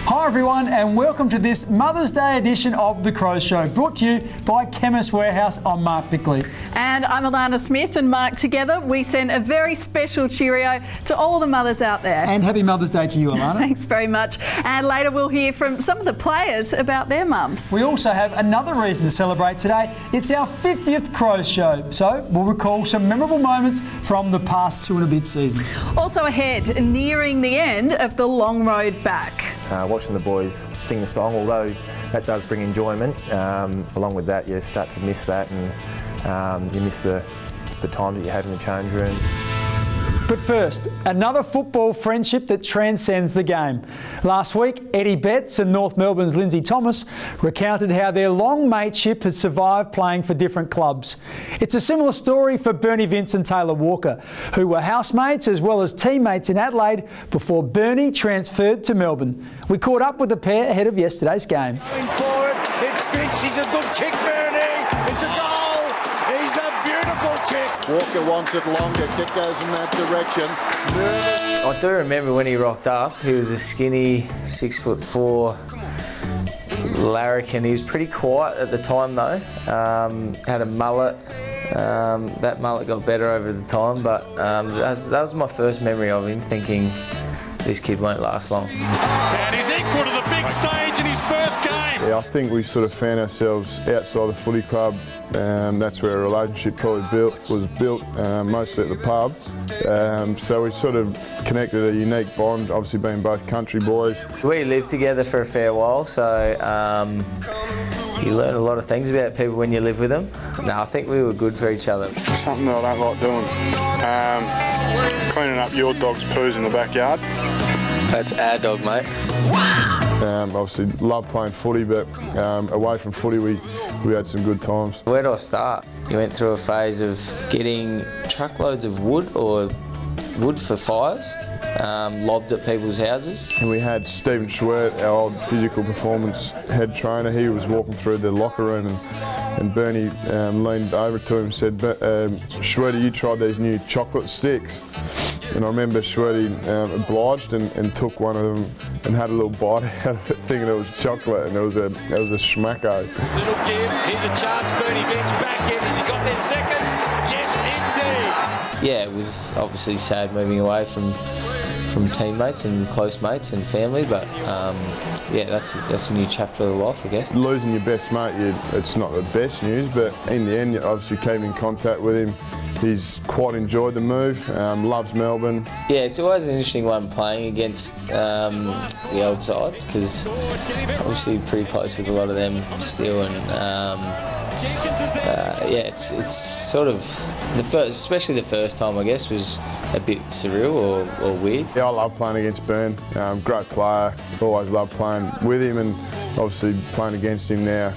Hi everyone and welcome to this Mother's Day edition of The Crows Show, brought to you by Chemist Warehouse. I'm Mark Bickley. And I'm Alana Smith, and Mark, together we send a very special cheerio to all the mothers out there. And happy Mother's Day to you, Alana. Thanks very much. And later we'll hear from some of the players about their mums. We also have another reason to celebrate today. It's our 50th Crows Show, so we'll recall some memorable moments from the past 2 and a bit seasons. Also ahead, nearing the end of the long road back. Watching the boys sing the song, although that does bring enjoyment, along with that you start to miss that, and you miss the times that you had in the change room. But first, another football friendship that transcends the game. Last week, Eddie Betts and North Melbourne's Lindsay Thomas recounted how their long mateship had survived playing for different clubs. It's a similar story for Bernie Vince and Taylor Walker, who were housemates as well as teammates in Adelaide before Bernie transferred to Melbourne. We caught up with the pair ahead of yesterday's game. Going for it, it's Vince, he's a good kick, Bernie, it's a goal! He's a beautiful kick. Walker wants it longer, kick goes in that direction. I do remember when he rocked up, he was a skinny 6'4" larrikin. He was pretty quiet at the time though, had a mullet. That mullet got better over the time, but that was my first memory of him, thinking this kid won't last long. And he's equal to the big stage in his first game. Yeah, I think we sort of found ourselves outside the footy club. That's where a relationship probably was built, mostly at the pub. So we sort of connected a unique bond, obviously being both country boys. We lived together for a fair while, so you learn a lot of things about people when you live with them. No, I think we were good for each other. Something that I don't like doing, cleaning up your dog's poos in the backyard. That's our dog, mate. Obviously love playing footy, but away from footy we had some good times. Where do I start? You went through a phase of getting truckloads of wood or wood for fires, lobbed at people's houses. And we had Stephen Schwert, our old physical performance head trainer. He was walking through the locker room and Bernie leaned over to him and said, Schwerty, you tried these new chocolate sticks. And I remember Schwerty obliged and took one of them and had a little bite out of it, thinking it was chocolate, and it was a schmacko. Little give, here's a chance, Bernie Vince back in. Has he got their second? Yes, indeed. Yeah, it was obviously sad moving away from teammates and close mates and family, but yeah, that's a new chapter of life, I guess. Losing your best mate, it's not the best news, but in the end, you obviously came in contact with him. He's quite enjoyed the move, loves Melbourne. Yeah, it's always an interesting one playing against the old side, because obviously pretty close with a lot of them still, and yeah, it's sort of especially the first time, I guess, was a bit surreal or weird. Yeah, I love playing against Bern. Great player. Always loved playing with him, and obviously playing against him now.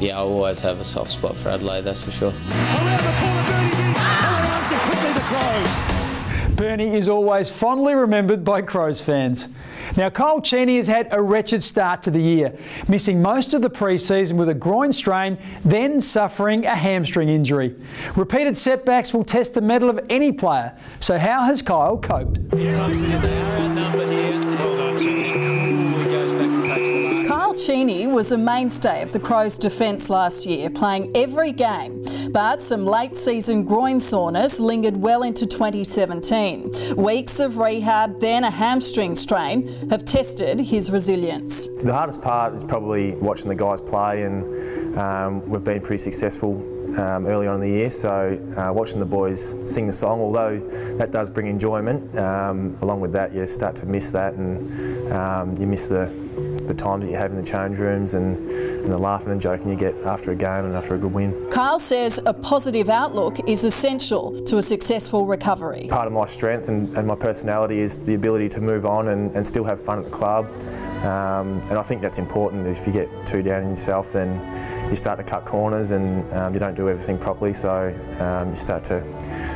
Yeah, I'll always have a soft spot for Adelaide, that's for sure. Around the corner, Bernie Vince. Answer quickly, the Crows. Bernie is always fondly remembered by Crows fans. Now, Kyle Cheney has had a wretched start to the year, missing most of the pre-season with a groin strain, then suffering a hamstring injury. Repeated setbacks will test the mettle of any player. So how has Kyle coped? Here comes it, they are outnumbered here. Well done, Cheney. Cool, he goes back and takes the mark. Kyle Cheney was a mainstay of the Crows' defence last year, playing every game. But some late-season groin soreness lingered well into 2017. Weeks of rehab, then a hamstring strain, have tested his resilience. The hardest part is probably watching the guys play, and we've been pretty successful early on in the year, so watching the boys sing the song, although that does bring enjoyment, along with that you start to miss that, and you miss the times that you have in the change rooms and the laughing and joking you get after a game and after a good win. Kyle says a positive outlook is essential to a successful recovery. Part of my strength and my personality is the ability to move on and still have fun at the club. And I think that's important. If you get too down on yourself, then you start to cut corners and you don't do everything properly, so you start to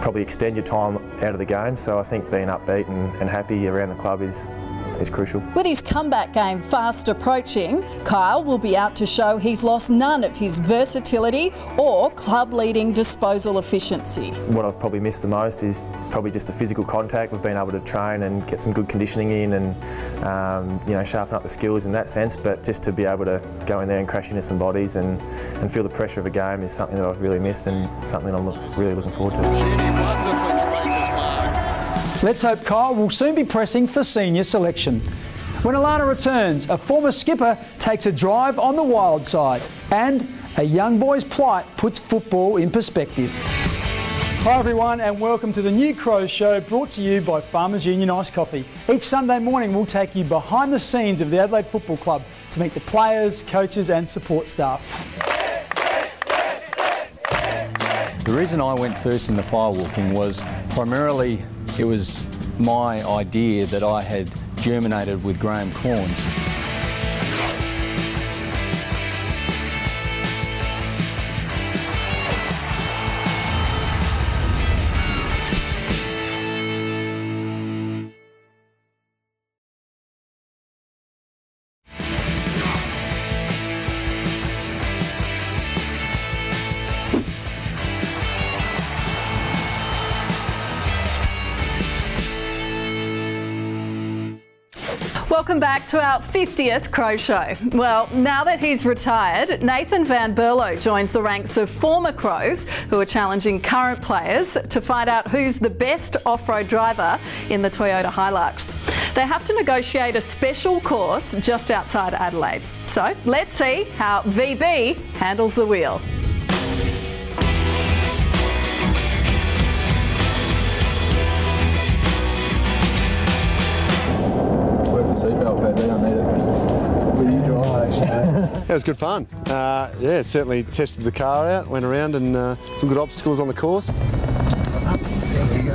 probably extend your time out of the game. So I think being upbeat and happy around the club is is crucial. With his comeback game fast approaching, Kyle will be out to show he's lost none of his versatility or club-leading disposal efficiency. What I've probably missed the most is probably just the physical contact. We've been able to train and get some good conditioning in and you know, sharpen up the skills in that sense, but just to be able to go in there and crash into some bodies and feel the pressure of a game is something that I've really missed and something I'm really looking forward to. Let's hope Kyle will soon be pressing for senior selection. When Alana returns, a former skipper takes a drive on the wild side and a young boy's plight puts football in perspective. Hi everyone and welcome to the New Crows Show, brought to you by Farmers Union Iced Coffee. Each Sunday morning we'll take you behind the scenes of the Adelaide Football Club to meet the players, coaches and support staff. The reason I went first in the firewalking was primarily it was my idea that I had germinated with Graham Corns. Welcome back to our 50th Crow Show. Well, now that he's retired, Nathan Van Berlo joins the ranks of former Crows who are challenging current players to find out who's the best off-road driver in the Toyota Hilux. They have to negotiate a special course just outside Adelaide. So let's see how VB handles the wheel. It was good fun. Yeah, certainly tested the car out, went around and some good obstacles on the course. There we go.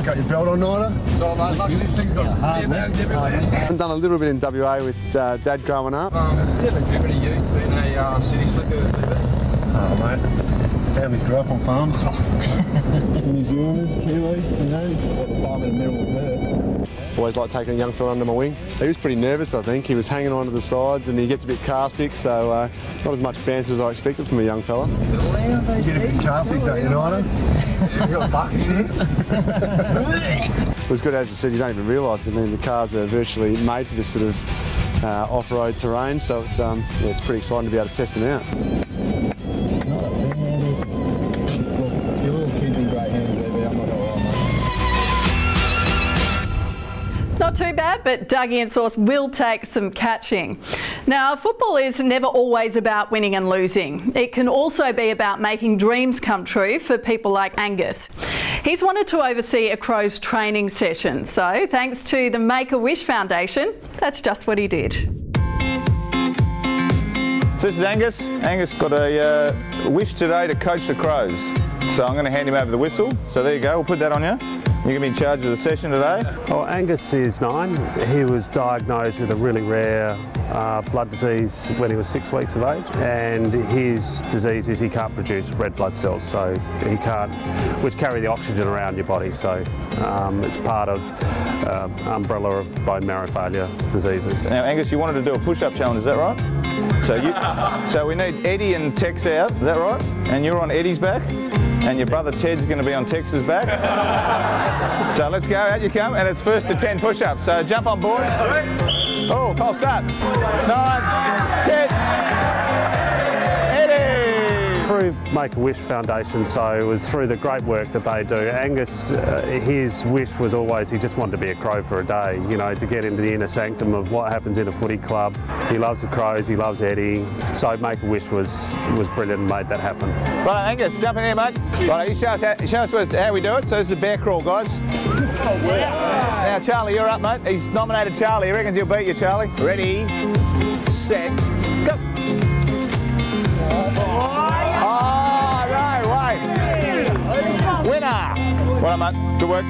Got your belt on, Nida? It's all right, mate. Lucky this thing's got some gearbox everywhere. I've done a little bit in WA with Dad growing up. Yeah, been driven to you, being a city slicker. Oh, mate. Families grew up on farms. New Zealanders, Kiwis, you know. Got the farm in the middle of Perth. Always like taking a young fella under my wing. He was pretty nervous, I think. He was hanging on to the sides and he gets a bit car sick, so not as much banter as I expected from a young fella. You get a bit car sick, don't you, Nida? You've got a bucket in here. It was good, as you said, you don't even realise that the cars are virtually made for this sort of off-road terrain, so it's, yeah, it's pretty exciting to be able to test them out. Your little kid's in great hands there, but I'm not going to lie, mate. Not too bad, but Dougie and Sauce will take some catching. Now, football is never always about winning and losing. It can also be about making dreams come true for people like Angus. He's wanted to oversee a Crows training session, so thanks to the Make-A-Wish Foundation, that's just what he did. So this is Angus. Angus got a wish today to coach the Crows. So I'm going to hand him over the whistle. So there you go, we'll put that on you. You're going to be in charge of the session today. Well, Angus is 9. He was diagnosed with a really rare blood disease when he was 6 weeks of age, and his disease is he can't produce red blood cells, so he can't, which carry the oxygen around your body. So it's part of umbrella of bone marrow failure diseases. Now, Angus, you wanted to do a push-up challenge, is that right? So we need Eddie and Tex out, is that right? And you're on Eddie's back? And your brother Ted's going to be on Tex's back. So let's go, out you come, and it's first to 10 push-ups. So jump on board. Oh, false start. 9, 10, Eddie! Through Make-A-Wish Foundation, so it was through the great work that they do. Angus, his wish was always he just wanted to be a Crow for a day, you know, to get into the inner sanctum of what happens in a footy club. He loves the Crows, he loves Eddie, so Make-A-Wish was brilliant and made that happen. Right, Angus, jump in here, mate. Right, you show us how we do it. So this is a bear crawl, guys. Now, Charlie, you're up, mate. He's nominated Charlie. He reckons he'll beat you, Charlie. Ready, set, go. Oh, no, wait. Winner. Well done, mate. Good work.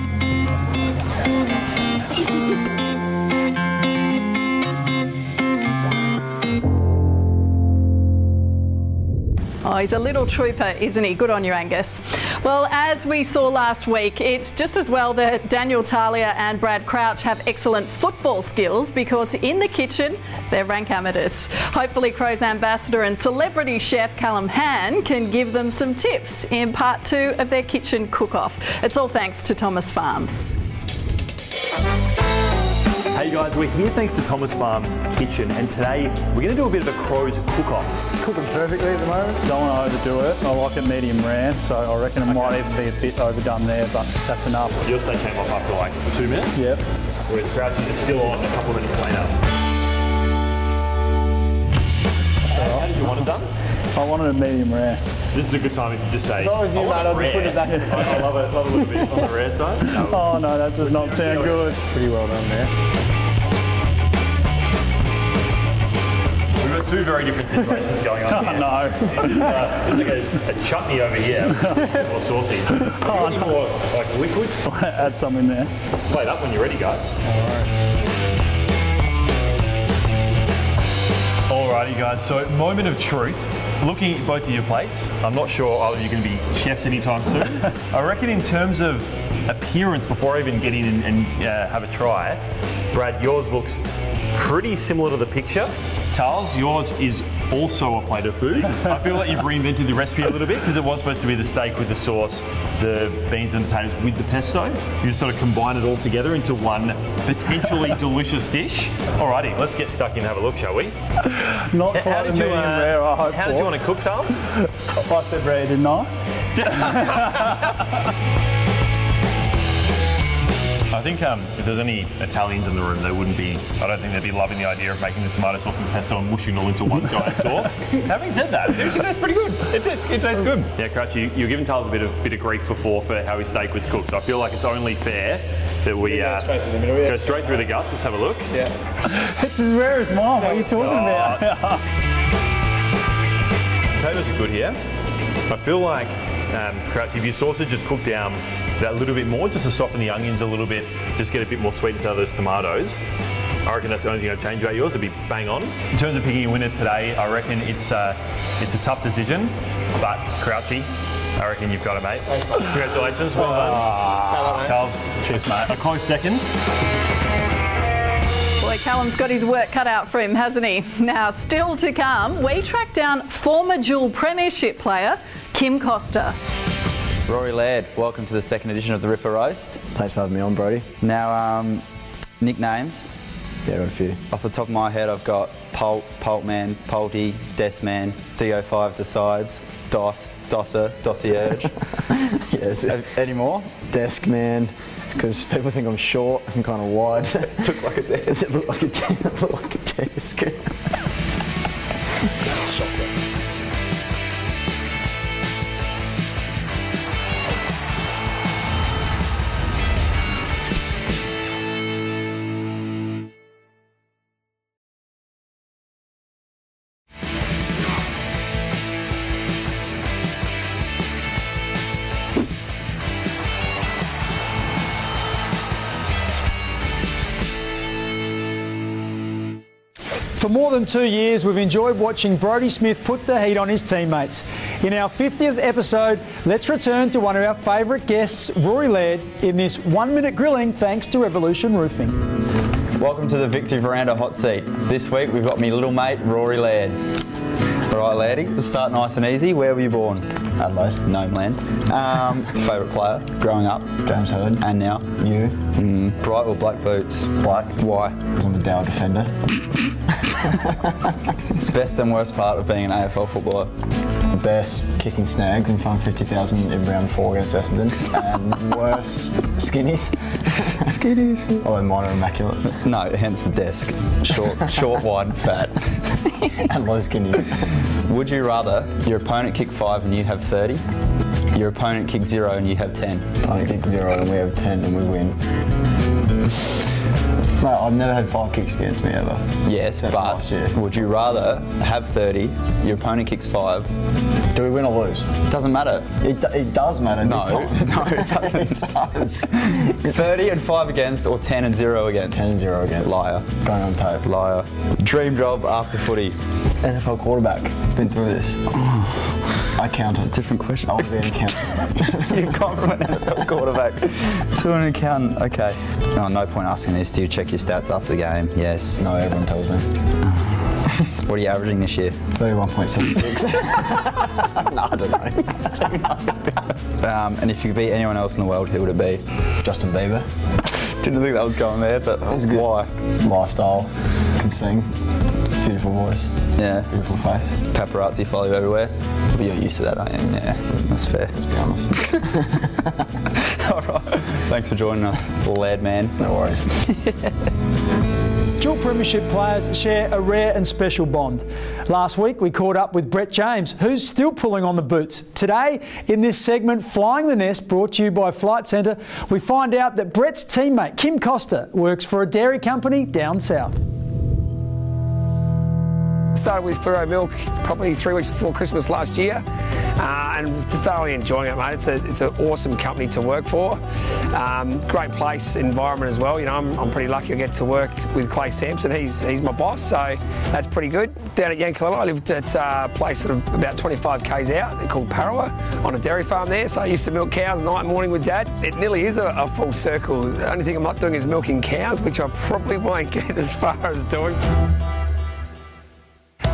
Oh, Oh, he's a little trooper, isn't he? Good on you, Angus. Well, as we saw last week, it's just as well that Daniel Talia and Brad Crouch have excellent football skills, because in the kitchen, they're rank amateurs. Hopefully, Crows ambassador and celebrity chef Callum Han can give them some tips in part 2 of their kitchen cook-off. It's all thanks to Thomas Farms. Hey guys, we're here thanks to Thomas Farms Kitchen, and today we're going to do a bit of a Crows cook-off. It's cooking perfectly at the moment. Don't want to overdo it. I like it medium rare, so I reckon it might even be a bit overdone there, but that's enough. Your steak came off after like 2 minutes? Yep. Whereas Crouch's is still on a couple of minutes later. How did you want it done? I wanted it medium rare. This is a good time if you just say, as long as you, mate, I'll just put it back in. I love it. Love a little bit on the rare side. No. Oh no, that does not sound good. Pretty well done there. We've got 2 very different situations going on here. No. This is like a chutney over here, more saucy. Oh, any more like liquid? Add some in there. Play it up when you're ready, guys. Alrighty guys, so moment of truth. Looking at both of your plates, I'm not sure either you're going to be chefs anytime soon. I reckon in terms of appearance, before I even get in and have a try, Brad, yours looks pretty similar to the picture. Charles, yours is also a plate of food. I feel like you've reinvented the recipe a little bit, because it was supposed to be the steak with the sauce, the beans and potatoes with the pesto. You just sort of combine it all together into one potentially delicious dish. Alrighty, let's get stuck in and have a look, shall we? Not quite a medium rare, I hope. How did you want to cook, Charles? I said rare, didn't I? I think if there's any Italians in the room, I don't think they'd be loving the idea of making the tomato sauce and the pesto and mushing it all into one giant sauce. Having said that, it actually tastes pretty good. It tastes good. Yeah, Crouch, you were giving Charles a bit of grief before for how his steak was cooked. I feel like it's only fair that we go straight through the guts. Let's have a look. Yeah. It's as rare as mine. What are you talking about? Potatoes are good here. I feel like, Crouch, if your sausage just cooked down that little bit more, just to soften the onions a little bit, just get a bit more sweetness out of those tomatoes, I reckon that's the only thing I'd change about yours. It'd be bang on. In terms of picking a winner today, I reckon it's a tough decision, but Crouchy, I reckon you've got it, mate. Congratulations, well done. Charles, cheers, mate. A close second. Boy, Callum's got his work cut out for him, hasn't he? Now, still to come, we tracked down former dual premiership player, Kim Costa. Rory Laird, welcome to the second edition of the Ripper Roast. Thanks for having me on, Brodie. Now, nicknames. Yeah, I've got a few. Off the top of my head, I've got Pulp, Pulpman, Pulty, Deskman, DO5 Decides, Dos, Dosser, Dossierge. Yes. Any more? Deskman, because people think I'm short and kind of wide. Look like a desk. Look like a desk. That's shocking. For more than 2 years, we've enjoyed watching Brodie Smith put the heat on his teammates. In our 50th episode, let's return to one of our favourite guests, Rory Laird, in this 1-minute grilling thanks to Revolution Roofing. Welcome to the Victory Veranda hot seat. This week we've got me little mate, Rory Laird. All right, Lairdy, let's start nice and easy. Where were you born? Adelaide. No land. Favourite player growing up? James Heard. And now? You. Bright or black boots? Black. Why? Because I'm a Dow defender. Best and worst part of being an AFL footballer? The best, kicking snags in front of 50,000 in round 4 against Essendon. And worst, skinnies. Skinnies. Although mine are immaculate. No, hence the desk. Short, wide, and fat. And low skinnies. Would you rather your opponent kick 5 and you have 30? Your opponent kick 0 and you have 10? Opponent kick 0 and we have 10 and we win. No, I've never had 5 kicks against me ever. Yes, but would you rather have 30, your opponent kicks 5? Do we win or lose? It doesn't matter. It does matter. No, it doesn't. It does. 30 and 5 against or 10 and 0 against? 10 and 0 against. Liar. Going on tape. Liar. Dream job after footy? NFL quarterback. Been through this. I count. It's a different question. I want to be an accountant. You're confident NFL quarterback. To an accountant, okay. Oh, no point asking this. Do you check your stats after the game? Yes. No, everyone tells me. What are you averaging this year? 31.76. No, I don't know. And if you could beat anyone else in the world, who would it be? Justin Bieber. Didn't think that was going there, but why? Lifestyle. Can sing. Beautiful voice. Yeah. Beautiful face. Paparazzi follow you everywhere. But you're used to that, aren't you? Yeah, that's fair. Let's be honest. All right. Thanks for joining us, Laird man. No worries. Dual Premiership players share a rare and special bond. Last week we caught up with Brett James, who's still pulling on the boots. Today, in this segment, Flying the Nest, brought to you by Flight Centre, we find out that Brett's teammate, Kim Costa, works for a dairy company down south. Started with Furo Milk probably 3 weeks before Christmas last year, and thoroughly enjoying it, mate. It's an awesome company to work for. Great place, environment as well. You know, I'm pretty lucky I get to work with Clay Sampson. He's my boss, so that's pretty good. Down at Yankalilla, I lived at a place sort of about 25 k's out. They're called Parawa, on a dairy farm there. So I used to milk cows night and morning with Dad. It nearly is a full circle. The only thing I'm not doing is milking cows, which I probably won't get as far as doing.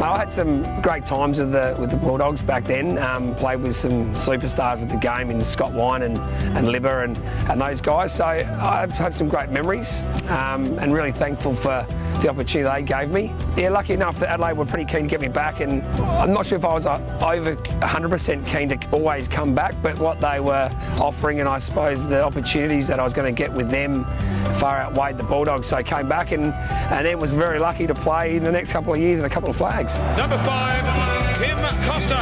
I had some great times with the Bulldogs back then. Played with some superstars with the game in Scott Wine and Libber and those guys. So I've had some great memories and really thankful for the opportunity they gave me. Yeah, lucky enough that Adelaide were pretty keen to get me back, and I'm not sure if I was over 100% keen to always come back, but what they were offering and I suppose the opportunities that I was going to get with them far outweighed the Bulldogs. So I came back and then was very lucky to play in the next couple of years in a couple of flags. Number 5, Kim Costa.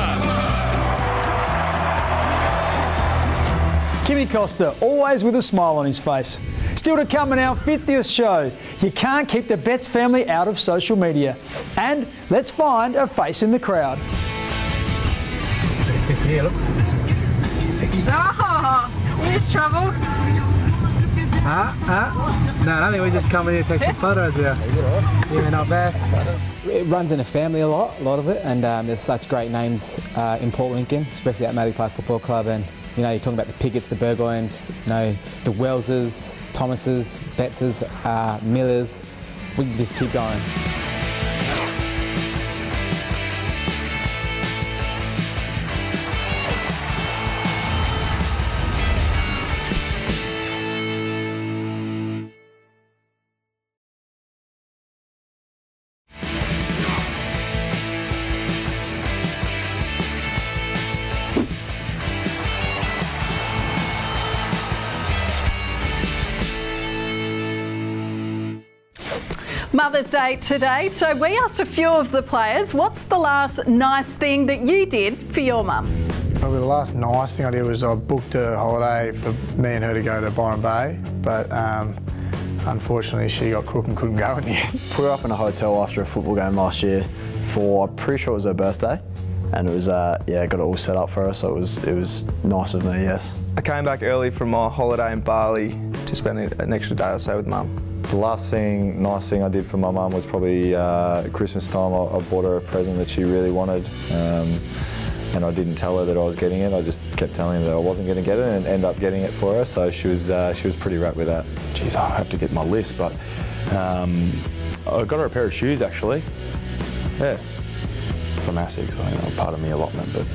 Kimmy Costa, always with a smile on his face. Still to come in our 50th show, you can't keep the Betts family out of social media. And let's find a face in the crowd. Stick here, look. Oh, here's trouble. No, I think we just come in here and take some photos there. Yeah, not bad. It runs in a family a lot of it, and there's such great names in Port Lincoln, especially at Adelaide Football Club. And you know, you're talking about the Pigotts, the Burgoynes, you know, the Welleses, Thomases, Bettses, Millers. We can just keep going. Mother's Day today, so we asked a few of the players, what's the last nice thing that you did for your mum? Probably the last nice thing I did was I booked a holiday for me and her to go to Byron Bay, but unfortunately she got crook and couldn't go in the end. We were up in a hotel after a football game last year for, I'm pretty sure it was her birthday, and it was, yeah, got it all set up for her, so it was nice of me, yes. I came back early from my holiday in Bali to spend an extra day or so with Mum. The last nice thing I did for my mum was probably Christmas time. I bought her a present that she really wanted, and I didn't tell her that I was getting it. I just kept telling her that I wasn't going to get it, and ended up getting it for her. So she was pretty wrapped with that. Geez, I have to get my list, but I got her a pair of shoes actually. Yeah, from ASICS. I know, part of me allotment, but.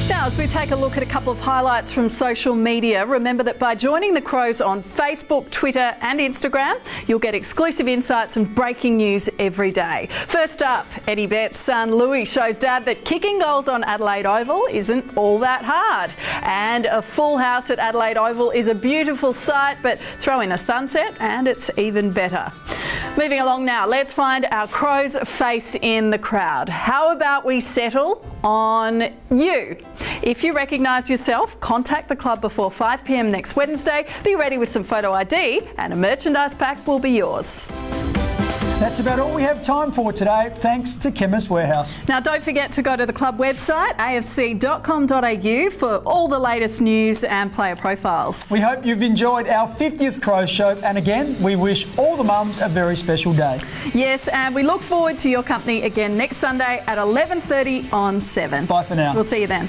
Now, as we take a look at a couple of highlights from social media, remember that by joining the Crows on Facebook, Twitter and Instagram, you'll get exclusive insights and breaking news every day. First up, Eddie Betts' son Louis shows Dad that kicking goals on Adelaide Oval isn't all that hard. And a full house at Adelaide Oval is a beautiful sight, but throw in a sunset and it's even better. Moving along now, let's find our Crows face in the crowd. How about we settle on you? If you recognise yourself, contact the club before 5 p.m. next Wednesday. Be ready with some photo ID and a merchandise pack will be yours. That's about all we have time for today. Thanks to Chemist Warehouse. Now, don't forget to go to the club website, afc.com.au, for all the latest news and player profiles. We hope you've enjoyed our 50th Crows show, and again, we wish all the mums a very special day. Yes, and we look forward to your company again next Sunday at 11:30 on 7. Bye for now. We'll see you then.